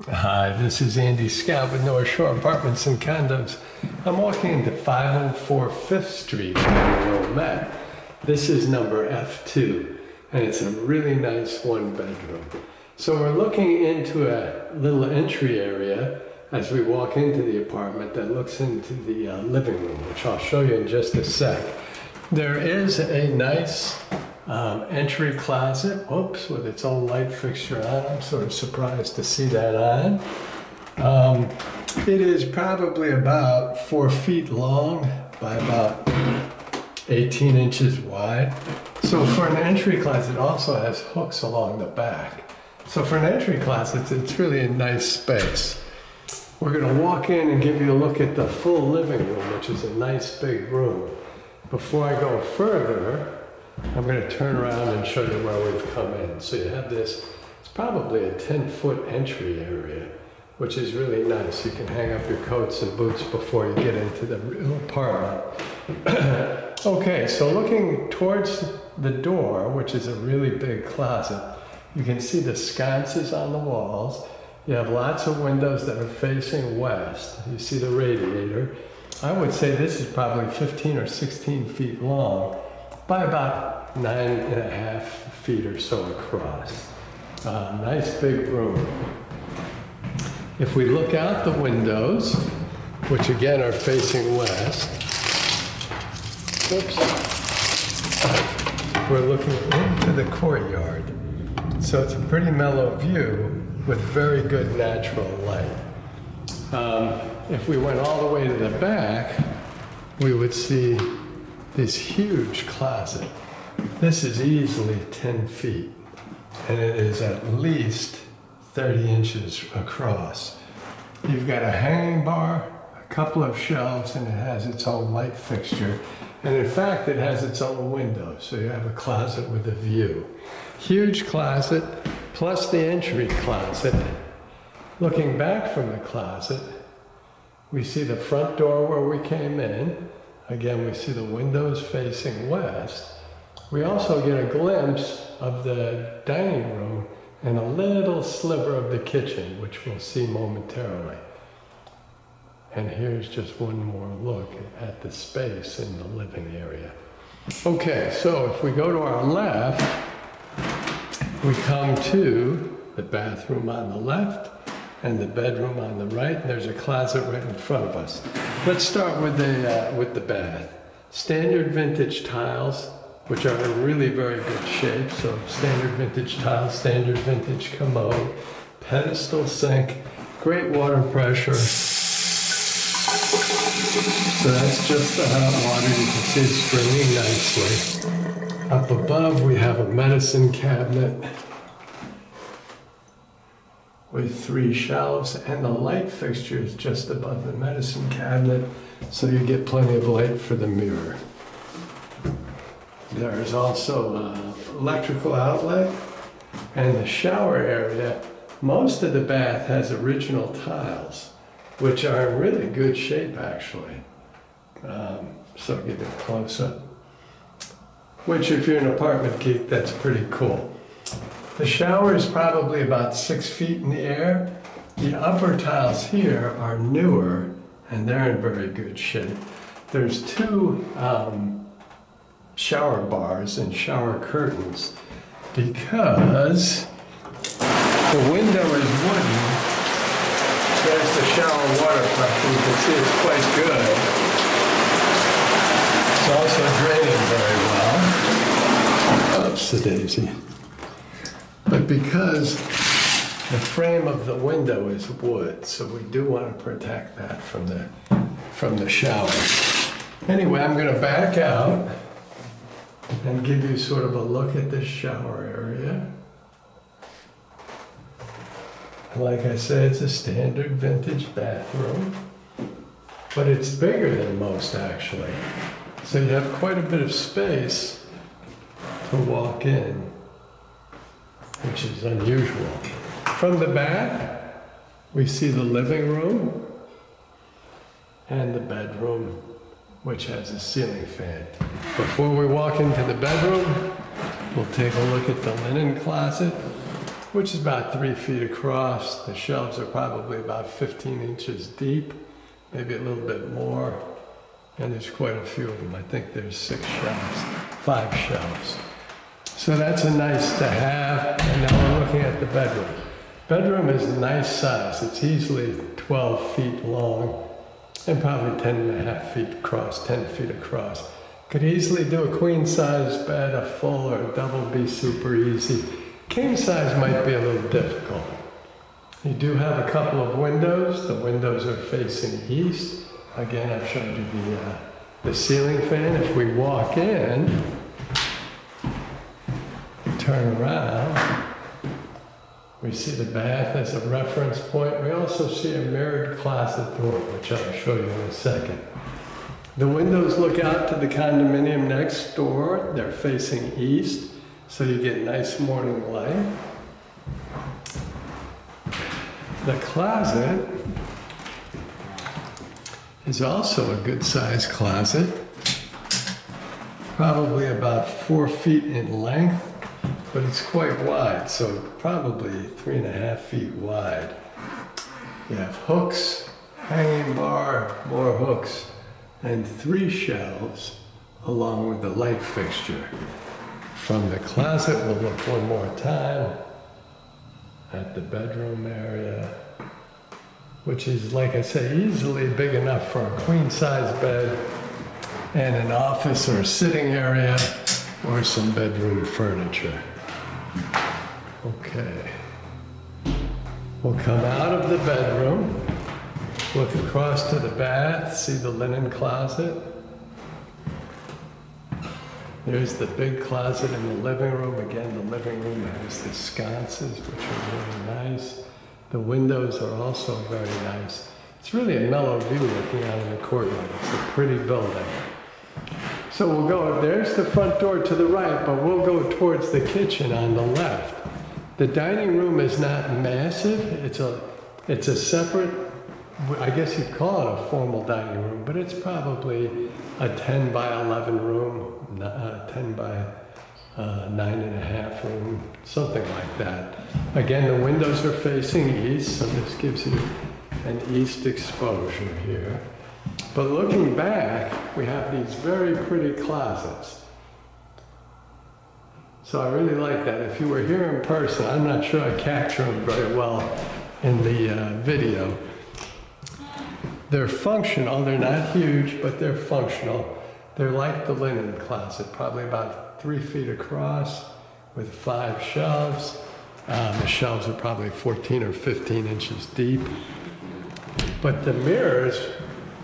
Hi, this is Andy Scout with North Shore Apartments and Condos. I'm walking into 504 Fifth Street in Wilmette. This is number F2, and it's a really nice one bedroom. So we're looking into a little entry area as we walk into the apartment that looks into the living room, which I'll show you in just a sec. There is a nice entry closet, with its own light fixture on. I'm sort of surprised to see that on. It is probably about 4 feet long by about 18 inches wide. So for an entry closet, it also has hooks along the back. So for an entry closet, it's really a nice space. We're going to walk in and give you a look at the full living room, which is a nice big room. Before I go further, I'm going to turn around and show you where we've come in. So you have this, it's probably a 10-foot entry area, which is really nice. You can hang up your coats and boots before you get into the real apartment. Okay, so looking towards the door, which is a really big closet, you can see the sconces on the walls. You have lots of windows that are facing west. You see the radiator. I would say this is probably 15 or 16 feet long by about 9.5 feet or so across. Nice big room. If we look out the windows, which again are facing west, we're looking into the courtyard. So it's a pretty mellow view with very good natural light. If we went all the way to the back, we would see this huge closet. This is easily 10 feet, and it is at least 30 inches across. You've got a hanging bar, a couple of shelves, and it has its own light fixture. And in fact, it has its own window, so you have a closet with a view. Huge closet, plus the entry closet. Looking back from the closet, we see the front door where we came in. Again, we see the windows facing west. We also get a glimpse of the dining room and a little sliver of the kitchen, which we'll see momentarily. And here's just one more look at the space in the living area. Okay, so if we go to our left, we come to the bathroom on the left and the bedroom on the right, and there's a closet right in front of us. Let's start with the bath. Standard vintage tiles, which are in really very good shape. So standard vintage tiles, standard vintage commode, pedestal sink, great water pressure. So that's just the hot water. You can see it's springing nicely. Up above, we have a medicine cabinet with 3 shelves, and the light fixture is just above the medicine cabinet, so you get plenty of light for the mirror. There's also an electrical outlet, and the shower area. Most of the bath has original tiles, which are in really good shape actually. So I'll give you a close-up, which if you're an apartment geek, that's pretty cool. The shower is probably about 6 feet in the air. The upper tiles here are newer, and they're in very good shape. There's 2 shower bars and shower curtains because the window is wooden. There's the shower water pressure. You can see it's quite good. It's also draining very well. Oops, the daisy. But because the frame of the window is wood, so we do want to protect that from the shower. Anyway, I'm going to back out and give you sort of a look at this shower area. Like I said, it's a standard vintage bathroom, but it's bigger than most actually. So you have quite a bit of space to walk in, which is unusual. From the back, we see the living room and the bedroom, which has a ceiling fan. Before we walk into the bedroom, we'll take a look at the linen closet. which is about 3 feet across. The shelves are probably about 15 inches deep, maybe a little bit more. And there's quite a few of them. I think there's 6 shelves, 5 shelves. So that's a nice to have. And now we're looking at the bedroom. Bedroom is a nice size. It's easily 12 feet long and probably 10.5 feet across, 10 feet across. Could easily do a queen size bed, a full or a double be super easy. King size might be a little difficult. You do have a couple of windows. The windows are facing east. Again, I've showed you the ceiling fan. If we walk in, turn around, we see the bath as a reference point. We also see a mirrored closet door, which I'll show you in a second. The windows look out to the condominium next door. They're facing east, so you get nice morning light. The closet is also a good sized closet, probably about 4 feet in length, but it's quite wide, so probably 3.5 feet wide. You have hooks, hanging bar, more hooks, and 3 shelves along with the light fixture. From the closet, we'll look one more time at the bedroom area, which is, like I say, easily big enough for a queen size bed and an office or sitting area or some bedroom furniture. Okay. We'll come out of the bedroom, look across to the bath, see the linen closet. There's the big closet in the living room. Again, the living room has the sconces, which are really nice. The windows are also very nice. It's really a mellow view looking out in the courtyard. It's a pretty building. So we'll go, there's the front door to the right, but we'll go towards the kitchen on the left. The dining room is not massive. It's a separate, I guess you'd call it a formal dining room, but it's probably a 10 by 11 room, 10 by 9.5 room, something like that. Again, the windows are facing east, so this gives you an east exposure here. But looking back, we have these very pretty closets. So I really like that. If you were here in person, I'm not sure I capture them very well in the video. They're functional. They're not huge, but they're functional. They're like the linen closet, probably about 3 feet across with 5 shelves. The shelves are probably 14 or 15 inches deep. But the mirrors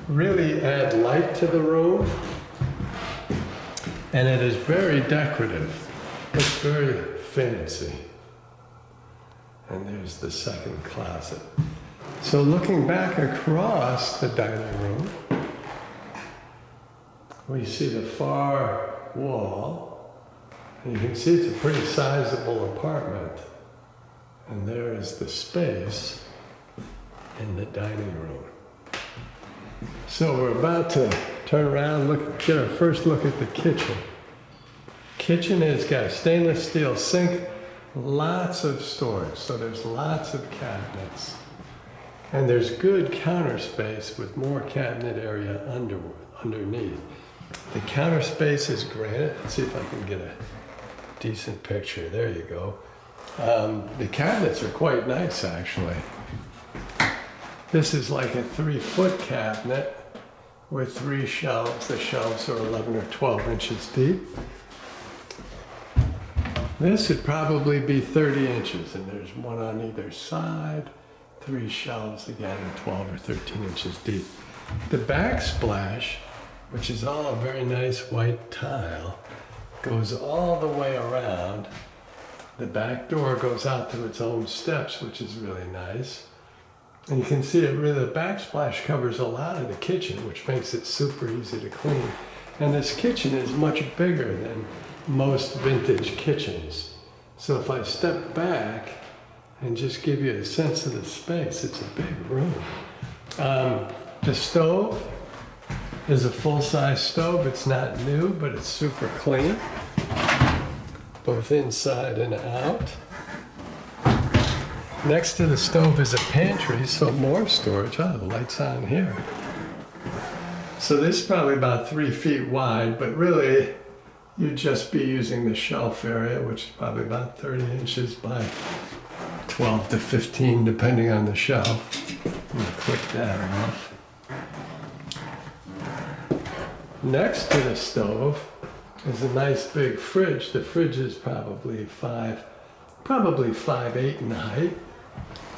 really add light to the room, and it is very decorative. It's very fancy. And there's the second closet. So looking back across the dining room, we see the far wall. And you can see it's a pretty sizable apartment. And there is the space in the dining room. So we're about to turn around and get our first look at the kitchen. Kitchen has got a stainless steel sink, lots of storage, so there's lots of cabinets. And there's good counter space with more cabinet area underneath. The counter space is granite. Let's see if I can get a decent picture. There you go. The cabinets are quite nice, actually. This is like a 3-foot cabinet with 3 shelves. The shelves are 11 or 12 inches deep. This would probably be 30 inches, and there's one on either side. 3 shelves, again, 12 or 13 inches deep. The backsplash, which is all a very nice white tile, goes all the way around. The back door goes out to its own steps, which is really nice. And you can see it really, the backsplash covers a lot of the kitchen, which makes it super easy to clean. And this kitchen is much bigger than most vintage kitchens. So if I step back and just give you a sense of the space, it's a big room. The stove is a full-size stove. It's not new, but it's super clean, both inside and out. Next to the stove is a pantry, so more storage. Oh, the light's on here. So this is probably about 3 feet wide, but really you'd just be using the shelf area, which is probably about 30 inches by 12 to 15, depending on the shelf. I'm gonna click that off. Next to the stove is a nice big fridge. The fridge is probably 5'8" in height,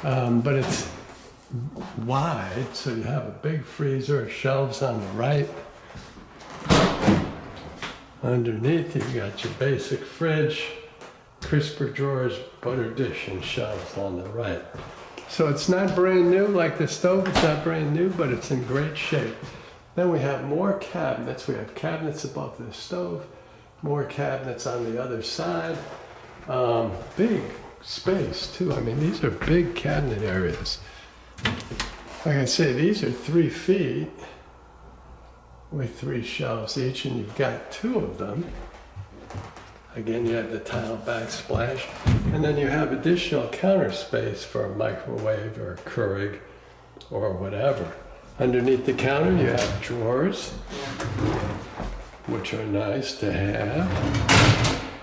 but it's wide, so you have a big freezer, shelves on the right. Underneath, you've got your basic fridge, crisper drawers, butter dish, and shelves on the right. So it's not brand new like the stove, it's not brand new, but it's in great shape. Then we have more cabinets. We have cabinets above the stove, more cabinets on the other side. Big space too. I mean, these are big cabinet areas. Like I say, these are 3 feet with 3 shelves each, and you've got 2 of them. Again, you have the tile backsplash, and then you have additional counter space for a microwave or a Keurig or whatever. Underneath the counter, you have drawers, which are nice to have.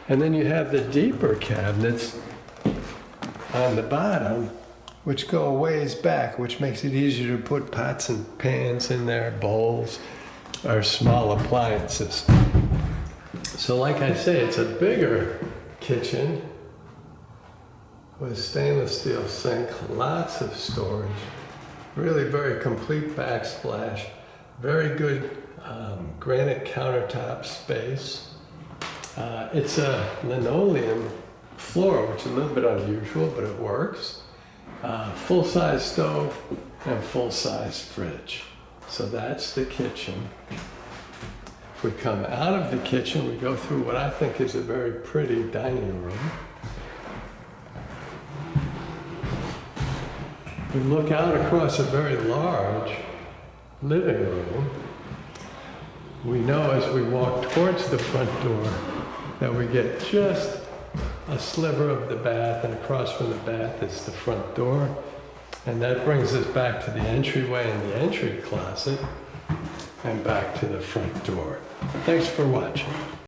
And then you have the deeper cabinets on the bottom, which go a ways back, which makes it easier to put pots and pans in there, bowls, or small appliances. So like I say, it's a bigger kitchen with stainless steel sink, lots of storage, really very complete backsplash, very good granite countertop space. It's a linoleum floor, which is a little bit unusual, but it works. Full-size stove and full-size fridge. So that's the kitchen. If we come out of the kitchen, we go through what I think is a very pretty dining room. We look out across a very large living room. We know as we walk towards the front door that we get just a sliver of the bath, and across from the bath is the front door. And that brings us back to the entryway and the entry closet, and back to the front door. Thanks for watching.